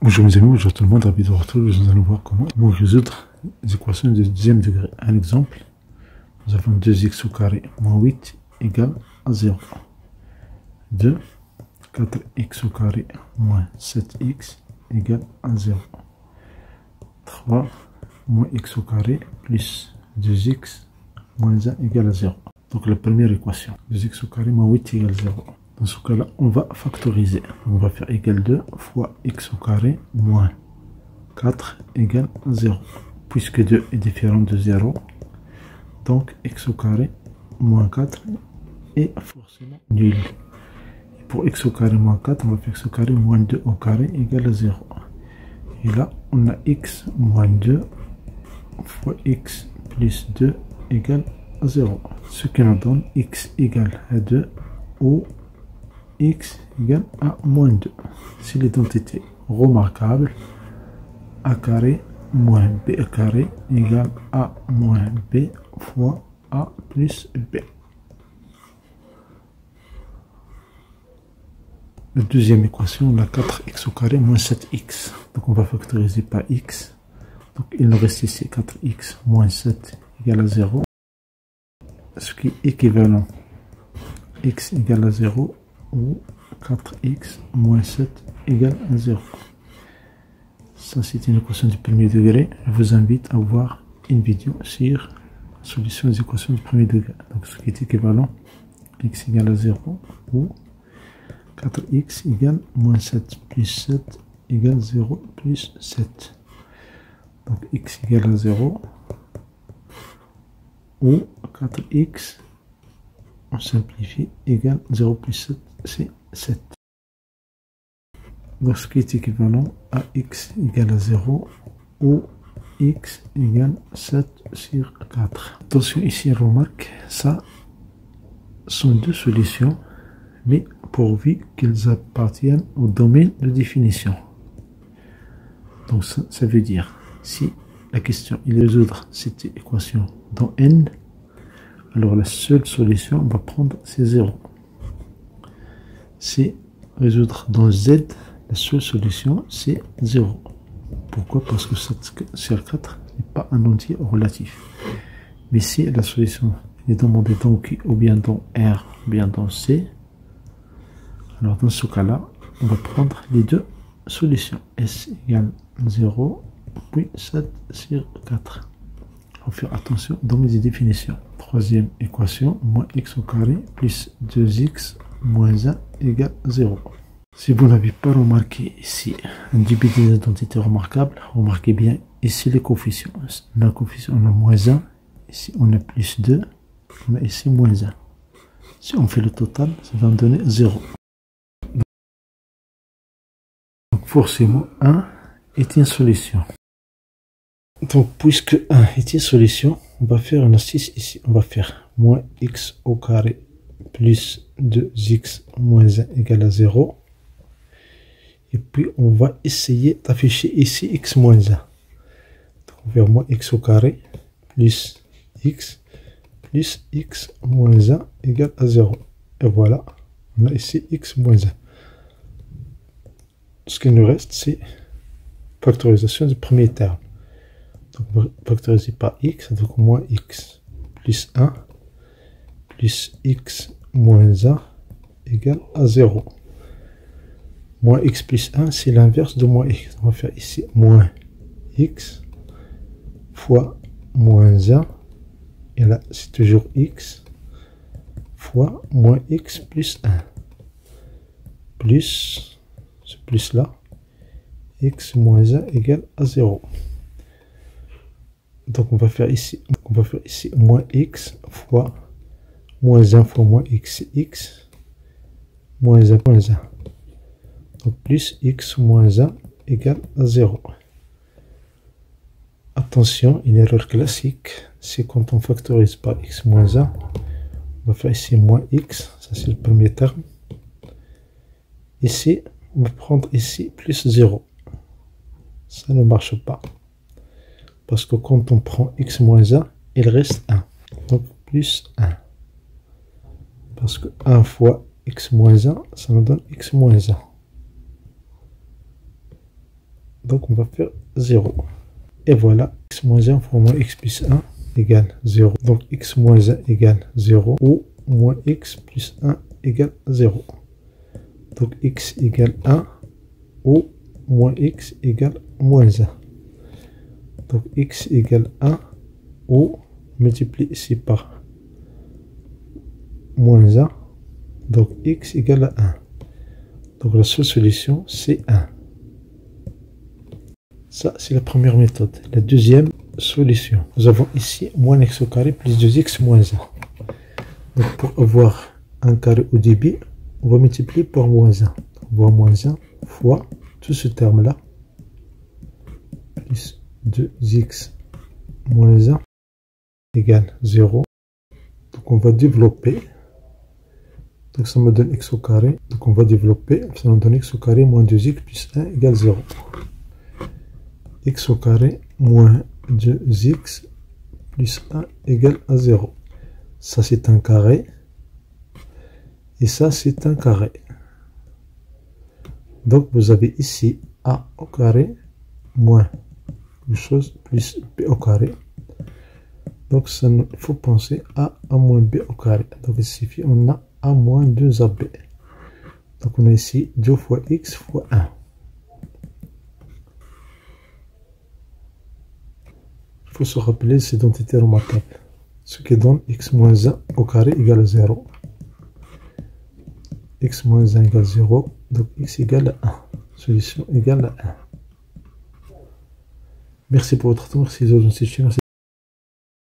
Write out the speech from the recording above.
Bonjour mes amis, bonjour tout le monde, ravi de vous retrouver. Nous allons voir comment résoudre les équations de deuxième degré. Un exemple, nous avons 2x au carré moins 8 égale à 0. 2, 4x au carré moins 7x égale à 0. 3, moins x au carré plus 2x moins 1 égale à 0. Donc la première équation, 2x au carré moins 8 égale 0. Dans ce cas-là, on va factoriser. On va faire égal 2 fois x au carré moins 4 égale 0. Puisque 2 est différent de 0, donc x au carré moins 4 est forcément nul. Et pour x au carré moins 4, on va faire x au carré moins 2 au carré égale 0. Et là, on a x moins 2 fois x plus 2 égale 0. Ce qui nous donne x égale à 2 ou x égale à moins 2. C'est l'identité remarquable. A carré moins b carré égale a moins b fois a plus b. La deuxième équation, on a 4x au carré moins 7x. Donc on va factoriser par x. Donc il nous reste ici 4x moins 7 égale à 0. Ce qui est équivalent x égale à 0 ou 4x moins 7 égale à 0. Ça, c'est une équation du premier degré. Je vous invite à voir une vidéo sur la solution des équations du premier degré. Donc, ce qui est équivalent, x égale à 0 ou 4x égale moins 7 plus 7 égale 0 plus 7. Donc, x égale à 0 ou 4x, on simplifie, égale 0 plus 7, c'est 7. Donc, ce qui est équivalent à x égale à 0 ou x égale 7 sur 4. Attention ici, remarque, ça sont deux solutions, mais pourvu qu'elles appartiennent au domaine de définition. Donc, ça veut dire, si la question est de résoudre cette équation dans n, alors la seule solution, on va prendre c'est 0. Si résoudre dans z, la seule solution c'est 0. Pourquoi? Parce que 7 sur 4 n'est pas un entier relatif. Mais si la solution est demandée dans Q ou bien dans R ou bien dans C, alors dans ce cas-là, on va prendre les deux solutions. S égale 0 puis 7 sur 4. Il faut faire attention dans mes définitions. Troisième équation, moins x au carré plus 2x moins 1 égale 0. Si vous n'avez pas remarqué ici un début des identités remarquables, remarquez bien ici les coefficients. On a coefficient, on a moins 1, ici on a plus 2, on a ici moins 1. Si on fait le total, ça va me donner 0. Donc forcément 1 est une solution. Donc puisque 1 est une solution, on va faire une astuce ici. On va faire moins x au carré plus 2x moins 1 égale à 0. Et puis on va essayer d'afficher ici x moins 1. Donc on va faire moins x au carré plus x moins 1 égale à 0. Et voilà, on a ici x moins 1. Ce qui nous reste, c'est factorisation du premier terme. Donc on va factoriser par x, donc moins x plus 1 plus x moins 1 égale à 0. Moins x plus 1, c'est l'inverse de moins x. On va faire ici moins x fois moins 1. Et là, c'est toujours x fois moins x plus 1. Plus, ce plus là, x moins 1 égale à 0. Donc on va faire ici moins x fois moins 1 fois moins x, x moins 1 moins 1. Donc plus x moins 1 égale à 0. Attention, une erreur classique, c'est quand on factorise par x moins 1, on va faire ici moins x, ça c'est le premier terme. Ici, on va prendre ici plus 0. Ça ne marche pas. Parce que quand on prend x moins 1, il reste 1. Donc plus 1. Parce que 1 fois x moins 1, ça nous donne x moins 1. Donc on va faire 0. Et voilà, x moins 1 fois moins x plus 1 égale 0. Donc x moins 1 égale 0 ou moins x plus 1 égale 0. Donc x égale 1 ou moins x égale moins 1. Donc x égale 1 ou multiplié ici par moins 1. Donc x égale à 1. Donc la seule solution c'est 1. Ça c'est la première méthode. La deuxième solution, nous avons ici moins x au carré plus 2x moins 1. Donc pour avoir un carré au début, on va multiplier par moins 1. On va moins 1 fois tout ce terme là plus 2x moins 1 égale 0. Donc on va développer. Donc ça me donne x au carré. Donc on va développer. Ça me donne x au carré moins 2x plus 1 égale 0. X au carré moins 2x plus 1 égale à 0. Ça c'est un carré. Et ça c'est un carré. Donc vous avez ici a au carré moins quelque chose plus b au carré. Donc il faut penser à moins b au carré. Donc il suffit, on a a moins 2ab. Donc on a ici 2 fois x fois 1. Il faut se rappeler cette identité remarquable. Ce qui donne x moins 1 au carré égale à 0. X moins 1 égale 0. Donc x égale à 1. Solution égale à 1. Merci pour votre temps. Merci.